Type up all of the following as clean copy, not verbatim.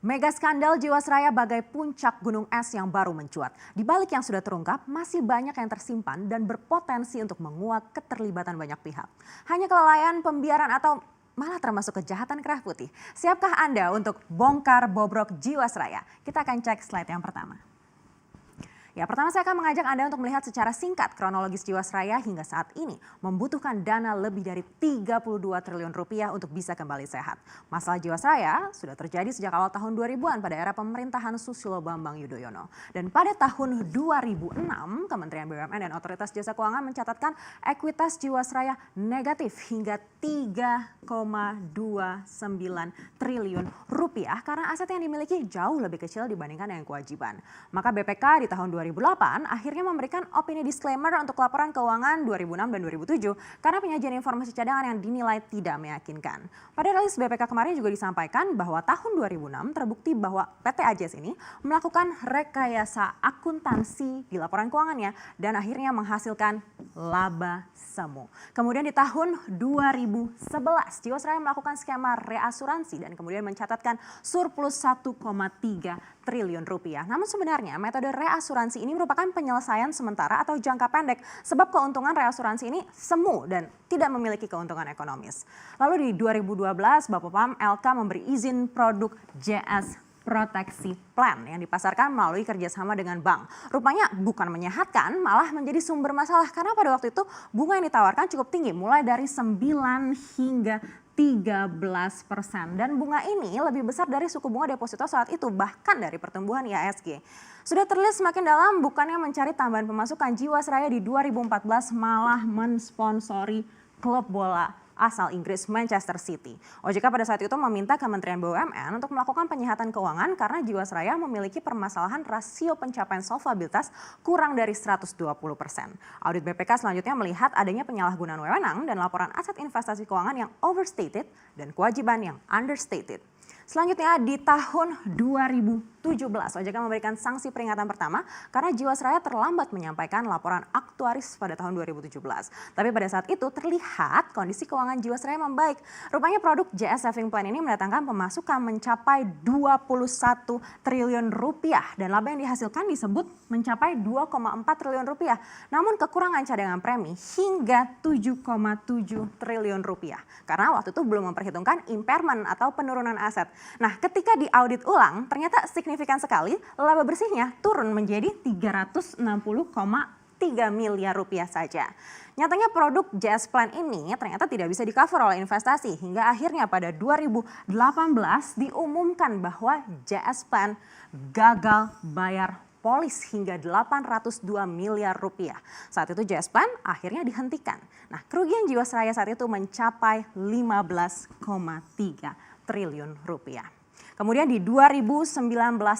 Mega skandal Jiwasraya bagai puncak gunung es yang baru mencuat. Di balik yang sudah terungkap, masih banyak yang tersimpan dan berpotensi untuk menguak keterlibatan banyak pihak. Hanya kelalaian, pembiaran atau malah termasuk kejahatan kerah putih. Siapkah Anda untuk bongkar bobrok Jiwasraya? Kita akan cek slide yang pertama. Ya, pertama saya akan mengajak Anda untuk melihat secara singkat kronologis Jiwasraya hingga saat ini membutuhkan dana lebih dari 32 triliun rupiah untuk bisa kembali sehat. Masalah Jiwasraya sudah terjadi sejak awal tahun 2000-an pada era pemerintahan Susilo Bambang Yudhoyono. Dan pada tahun 2006, Kementerian BUMN dan Otoritas Jasa Keuangan mencatatkan ekuitas Jiwasraya negatif hingga 3,29 triliun rupiah karena aset yang dimiliki jauh lebih kecil dibandingkan dengan kewajiban. Maka BPK di tahun 2008 akhirnya memberikan opini disclaimer untuk laporan keuangan 2006 dan 2007 karena penyajian informasi cadangan yang dinilai tidak meyakinkan. Pada rilis BPK kemarin juga disampaikan bahwa tahun 2006 terbukti bahwa PT AJS ini melakukan rekayasa akuntansi di laporan keuangannya dan akhirnya menghasilkan laba semu. Kemudian di tahun 2011 Jiwasraya melakukan skema reasuransi dan kemudian mencatatkan surplus 1,3 triliun rupiah. Namun sebenarnya metode reasuransi ini merupakan penyelesaian sementara atau jangka pendek sebab keuntungan reasuransi ini semu dan tidak memiliki keuntungan ekonomis. Lalu di 2012 Bapepam LK memberi izin produk JS Proteksi Plan yang dipasarkan melalui kerjasama dengan bank. Rupanya bukan menyehatkan, malah menjadi sumber masalah karena pada waktu itu bunga yang ditawarkan cukup tinggi, mulai dari 9 hingga 13%. Dan bunga ini lebih besar dari suku bunga deposito saat itu, bahkan dari pertumbuhan IHSG. Sudah terlihat semakin dalam, bukannya mencari tambahan pemasukan, Jiwasraya di 2014 malah mensponsori klub bola asal Inggris Manchester City. OJK pada saat itu meminta Kementerian BUMN untuk melakukan penyihatan keuangan karena Jiwasraya memiliki permasalahan rasio pencapaian solvabilitas kurang dari 120%. Audit BPK selanjutnya melihat adanya penyalahgunaan wewenang dan laporan aset investasi keuangan yang overstated dan kewajiban yang understated. Selanjutnya di tahun 2017 OJK memberikan sanksi peringatan pertama karena Jiwasraya terlambat menyampaikan laporan aktuaris pada tahun 2017. Tapi pada saat itu terlihat kondisi keuangan Jiwasraya membaik. Rupanya produk JS Saving Plan ini mendatangkan pemasukan mencapai 21 triliun rupiah dan laba yang dihasilkan disebut mencapai 2,4 triliun rupiah. Namun kekurangan cadangan premi hingga 7,7 triliun rupiah karena waktu itu belum memperhitungkan impairment atau penurunan aset. Nah, ketika diaudit ulang, ternyata signifikan sekali laba bersihnya turun menjadi 360,3 miliar rupiah saja. Nyatanya produk JS Plan ini ternyata tidak bisa di-cover oleh investasi hingga akhirnya pada 2018 diumumkan bahwa JS Plan gagal bayar polis hingga 802 miliar rupiah. Saat itu JS Plan akhirnya dihentikan. Nah, kerugian Jiwasraya saat itu mencapai 15,3 triliun rupiah. Kemudian di 2019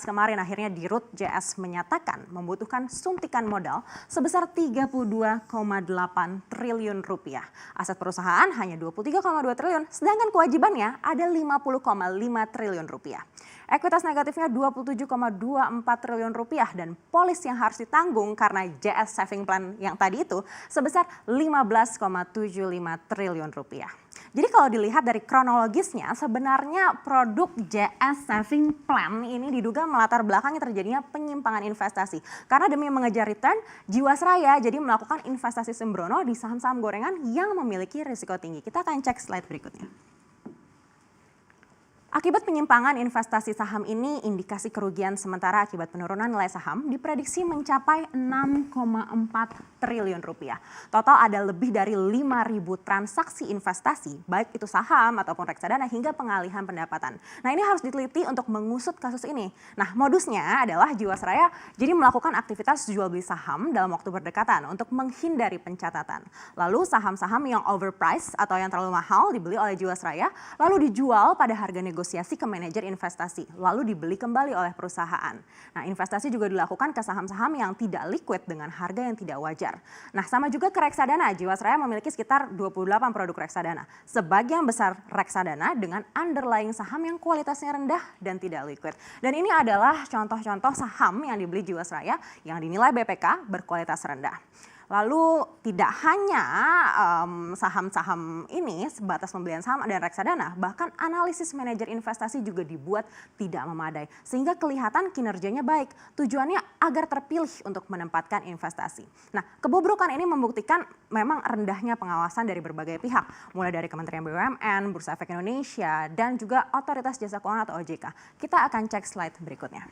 kemarin akhirnya Dirut JS menyatakan membutuhkan suntikan modal sebesar 32,8 triliun rupiah. Aset perusahaan hanya 23,2 triliun, sedangkan kewajibannya ada 50,5 triliun rupiah. Ekuitas negatifnya 27,24 triliun rupiah dan polis yang harus ditanggung karena JS Saving Plan yang tadi itu sebesar 15,75 triliun rupiah. Jadi kalau dilihat dari kronologisnya sebenarnya produk JS Saving Plan ini diduga melatar belakangi terjadinya penyimpangan investasi. Karena demi mengejar return, Jiwasraya jadi melakukan investasi sembrono di saham-saham gorengan yang memiliki risiko tinggi. Kita akan cek slide berikutnya. Akibat penyimpangan investasi saham ini, indikasi kerugian sementara akibat penurunan nilai saham diprediksi mencapai 6,4 triliun rupiah. Total ada lebih dari 5.000 transaksi investasi, baik itu saham ataupun reksadana hingga pengalihan pendapatan. Nah, ini harus diteliti untuk mengusut kasus ini. Nah, modusnya adalah Jiwasraya jadi melakukan aktivitas jual beli saham dalam waktu berdekatan untuk menghindari pencatatan. Lalu saham-saham yang overpriced atau yang terlalu mahal dibeli oleh Jiwasraya, lalu dijual pada harga negosiasi ke manajer investasi, lalu dibeli kembali oleh perusahaan. Nah, investasi juga dilakukan ke saham-saham yang tidak liquid dengan harga yang tidak wajar. Nah, sama juga ke reksadana, Jiwasraya memiliki sekitar 28 produk reksadana. Sebagian besar reksadana dengan underlying saham yang kualitasnya rendah dan tidak liquid. Dan ini adalah contoh-contoh saham yang dibeli Jiwasraya yang dinilai BPK berkualitas rendah. Lalu tidak hanya saham-saham ini sebatas pembelian saham dan reksadana, bahkan analisis manajer investasi juga dibuat tidak memadai. Sehingga kelihatan kinerjanya baik, tujuannya agar terpilih untuk menempatkan investasi. Nah, kebobrokan ini membuktikan memang rendahnya pengawasan dari berbagai pihak, mulai dari Kementerian BUMN, Bursa Efek Indonesia, dan juga Otoritas Jasa Keuangan atau OJK. Kita akan cek slide berikutnya.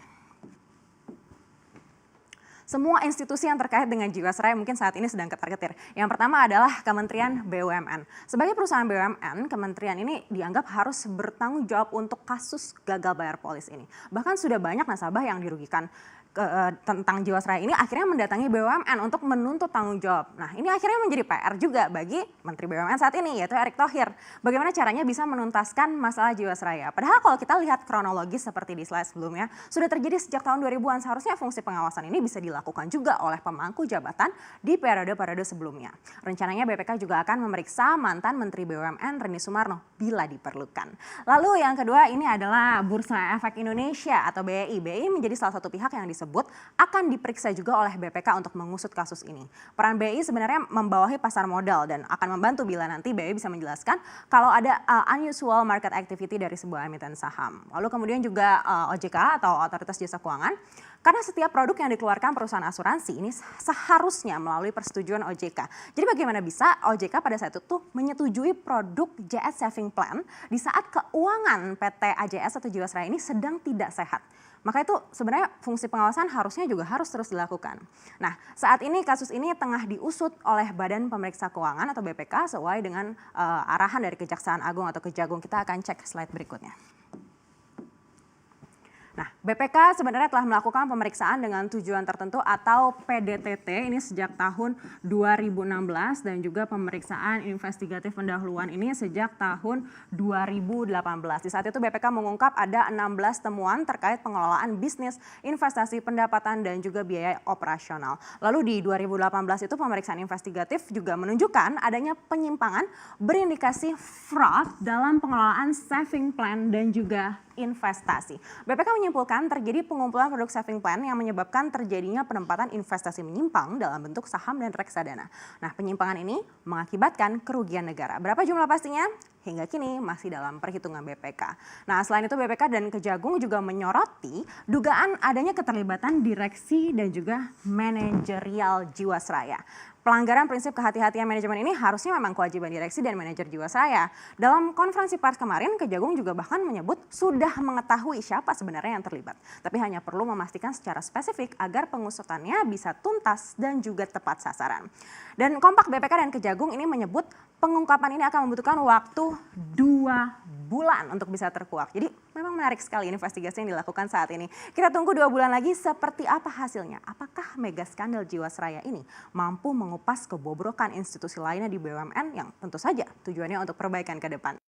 Semua institusi yang terkait dengan Jiwasraya mungkin saat ini sedang ketar-ketir. Yang pertama adalah Kementerian BUMN. Sebagai perusahaan BUMN, kementerian ini dianggap harus bertanggung jawab untuk kasus gagal bayar polis ini. Bahkan sudah banyak nasabah yang dirugikan tentang Jiwasraya ini akhirnya mendatangi BUMN untuk menuntut tanggung jawab. Nah, ini akhirnya menjadi PR juga bagi Menteri BUMN saat ini, yaitu Erick Thohir. Bagaimana caranya bisa menuntaskan masalah Jiwasraya? Padahal kalau kita lihat kronologis seperti di slide sebelumnya, sudah terjadi sejak tahun 2000-an. Seharusnya fungsi pengawasan ini bisa dilakukan juga oleh pemangku jabatan di periode-periode sebelumnya. Rencananya BPK juga akan memeriksa mantan Menteri BUMN Rini Sumarno bila diperlukan. Lalu yang kedua ini adalah Bursa Efek Indonesia atau BEI. BEI menjadi salah satu pihak yang disebut akan diperiksa juga oleh BPK untuk mengusut kasus ini. Peran BEI sebenarnya membawahi pasar modal dan akan membantu bila nanti BEI bisa menjelaskan kalau ada unusual market activity dari sebuah emiten saham. Lalu kemudian juga OJK atau Otoritas Jasa Keuangan, karena setiap produk yang dikeluarkan perusahaan asuransi ini seharusnya melalui persetujuan OJK. Jadi bagaimana bisa OJK pada saat itu menyetujui produk JS Saving Plan di saat keuangan PT AJS atau Jiwasraya ini sedang tidak sehat? Maka itu sebenarnya fungsi pengawasan harusnya juga harus terus dilakukan. Nah, saat ini kasus ini tengah diusut oleh Badan Pemeriksa Keuangan atau BPK sesuai dengan arahan dari Kejaksaan Agung atau Kejagung. Kita akan cek slide berikutnya. Nah, BPK sebenarnya telah melakukan pemeriksaan dengan tujuan tertentu atau PDTT ini sejak tahun 2016 dan juga pemeriksaan investigatif pendahuluan ini sejak tahun 2018. Di saat itu BPK mengungkap ada 16 temuan terkait pengelolaan bisnis, investasi, pendapatan dan juga biaya operasional. Lalu di 2018 itu pemeriksaan investigatif juga menunjukkan adanya penyimpangan berindikasi fraud dalam pengelolaan saving plan dan juga investasi. BPK menyimpulkan terjadi pengumpulan produk saving plan yang menyebabkan terjadinya penempatan investasi menyimpang dalam bentuk saham dan reksadana. Nah, penyimpangan ini mengakibatkan kerugian negara. Berapa jumlah pastinya? Hingga kini masih dalam perhitungan BPK. Nah, selain itu BPK dan Kejagung juga menyoroti dugaan adanya keterlibatan direksi dan juga manajerial Jiwasraya. Pelanggaran prinsip kehati-hatian manajemen ini harusnya memang kewajiban direksi dan manajer Jiwasraya. Dalam konferensi pers kemarin, Kejagung juga bahkan menyebut sudah mengetahui siapa sebenarnya yang terlibat. Tapi hanya perlu memastikan secara spesifik agar pengusutannya bisa tuntas dan juga tepat sasaran. Dan kompak BPK dan Kejagung ini menyebut pengungkapan ini akan membutuhkan waktu 2 bulan untuk bisa terkuak. Jadi memang menarik sekali investigasi yang dilakukan saat ini. Kita tunggu 2 bulan lagi seperti apa hasilnya. Apakah mega skandal Jiwasraya ini mampu mengupas kebobrokan institusi lainnya di BUMN yang tentu saja tujuannya untuk perbaikan ke depan.